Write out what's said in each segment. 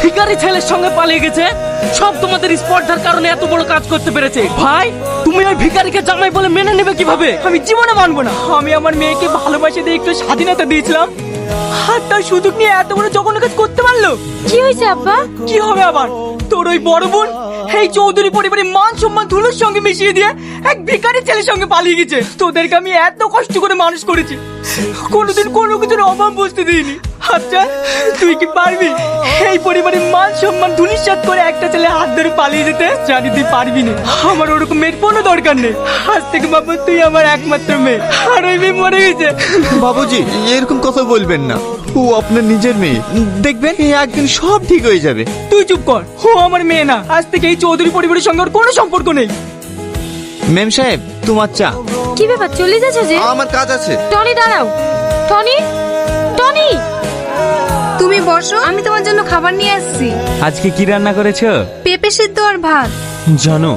ভিখারি ছেলের সঙ্গে পালিয়ে গেছে। সব তোমাদের স্পর্ধার কারণে এত বড় কাজ করতে পেরেছে। ভাই তুমি ওই ভিখারিকে জামাই বলে মেনে নেবে কিভাবে? আমি জীবনে মানবো না। আমি আমার মেয়েকে ভালোবাসে দিয়ে একটু স্বাধীনতা দিয়েছিলাম, আর তার সুযোগ নিয়ে এত বড় জঘন্য কাজ করতে পারলো। কি হয়েছে আব্বা? কি হবে আবার? তোর ওই বড় বোন এই চৌধুরী পরিবারের মান সম্মান ধুলোর সঙ্গে মিশিয়ে দিয়ে এক ভিখারি ছেলের সঙ্গে পালিয়ে গেছে। তোদেরকে আমি এত কষ্ট করে মানুষ করেছি, কোনোদিন কোনো কিছুর অভাব বুঝতে দিইনি। আচ্ছা তুই কি পারবি এই পরিবারের মান সম্মান ধুলিসাৎ করে একটা ছেলে হাত ধরে পালিয়ে যেতে? জানি তুই পারবি না। আমার ওরকম মেয়ের কোনো দরকার নেই। আজ থেকে বাবু তুই আমার একমাত্র মেয়ে, আর ওই মেয়ে মরে গেছে। বাবুজি এরকম কথা বলবেন না, ও আপনার নিজের মেয়ে, দেখবেন একদিন সব ঠিক হয়ে যাবে। তুই চুপ কর, ও আমার মেয়ে না। আজ থেকে এই চৌধুরী পরিবারের সঙ্গে ওর কোনো সম্পর্ক নেই। মেম সাহেব তোমার চা। কি ব্যাপার, চলে যাচ্ছ যে? আমার কাজ আছে। টনি দাঁড়াও। টনি, টনি তুমি বসো, আমি তোমার জন্য খাবার নিয়ে আসছি। আজকে কি রান্না করেছো? পেঁপে সিদ্ধ আর ভাত। জানো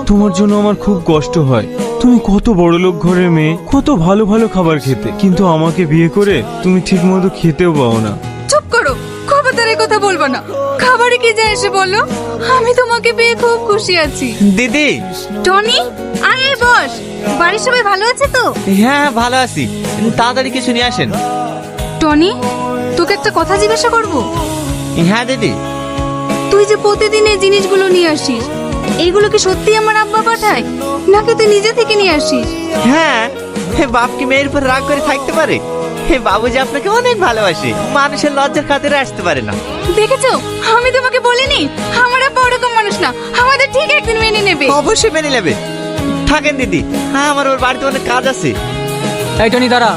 তোমার জন্য আমার খুব কষ্ট হয়। তুমি কত বড় লোক ঘরের মেয়ে, কত ভালো ভালো খাবার খেতে, কিন্তু আমাকে বিয়ে করে তুমি ঠিক মতো খেতেও পাও না। চুপ করো, খবরদারের কথা বলবো না। খাবারে কি যায় এসে বলো? আমি তোমাকে পেয়ে খুব খুশি আছি। দিদি। টনি আয় বস। বাড়ির সবাই ভালো আছে তো? হ্যাঁ ভালো আছি, তাড়াতাড়ি কিছু নিয়ে আসেন। টনি তোকে একটা কথা জিজ্ঞাসা করব। হ্যাঁ দিদি। তুই যে প্রতিদিন এই জিনিসগুলো নিয়ে আসিস, এইগুলো কি সত্যি আমার আব্বা পাঠায় নাকি তুই নিজে থেকে নিয়ে আসিস? হ্যাঁ, হে বাপ কি মেয়ের উপর রাগ করে থাকতে পারে? হে বাবুজি আপনাকে অনেক ভালোবাসে, মানুষের লজ্জার খাতিরে আসতে পারে না। দেখেছো, আমি তোমাকে বলিনি আমার আব্বা ওরকম মানুষ না। আমাদের ঠিক একদিন মেনে নেবে। অবশ্যই মেনে নেবে। থাকেন দিদি, হ্যাঁ আমার ওর বাড়িতে অনেক কাজ আছে। এই টনি দাঁড়া।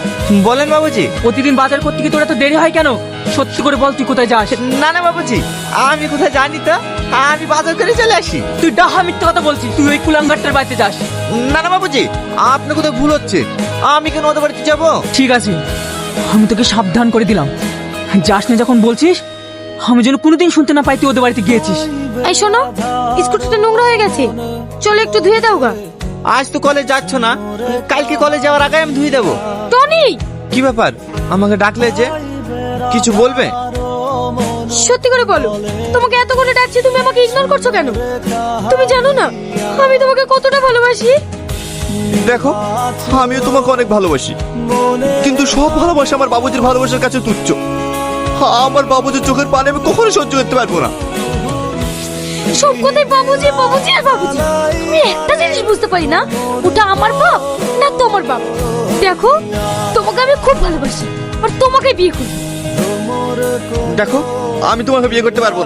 বলেন বাবুজি। প্রতিদিন বাজার করতে গিয়ে তোর এত দেরি হয় কেন? সত্যি করে বল তুই কোথায় যাস? না না বাবুজি, আমি কোথায় জানি তো, আমি বাজার করে চলে আসি। তুই ডাহা মিথ্যে কথা বলছিস। তুই ওই কুলাঙ্গারটার বাড়িতে যাস। না না বাবুজি, আপনার কোথায় ভুল হচ্ছে। আমি কেন ওদের বাড়িতে যাবো? ঠিক আছে, আমি তোকে সাবধান করে দিলাম। যাস না যখন বলছিস, আমি যেন কোনোদিন শুনতে না পাই তুই ওদের বাড়িতে গিয়েছিস। এই শোনো, স্কুটিটা নোংরা হয়ে গেছে, চলো একটু ধুয়ে দাও গা। আজ তো কলেজ যাচ্ছ না, কালকে কলেজ যাওয়ার আগে আমি ধুয়ে দেবো। টনি কি ব্যাপার, আমাকে ডাকলে যে? কিছু বলবে? সত্যি করে বলো, তোমাকে এত করে ডাকছি, তুমি আমাকে ইগনোর করছো কেন? তুমি জানো না আমি তোমাকে কতটা ভালোবাসি? দেখো আমিও তোমাকে অনেক ভালোবাসি, কিন্তু সব ভালোবাসা আমার বাবুজির ভালোবাসার কাছে তুচ্ছ। আমার বাবুজির চোখের পানি আমি কখনো সহ্য করতে পারবো না। সব কথাই বাবুজি বাবুজি আর বাবুজি। আমি একটা জিনিস বুঝতে পারি না, ওটা আমার বাপ না তোমার বাপ। দেখো তোমাকে আমি খুব ভালোবাসি আর তোমাকে বিয়ে করব। দেখো আমি তোমাকে বিয়ে করতে পারবো না।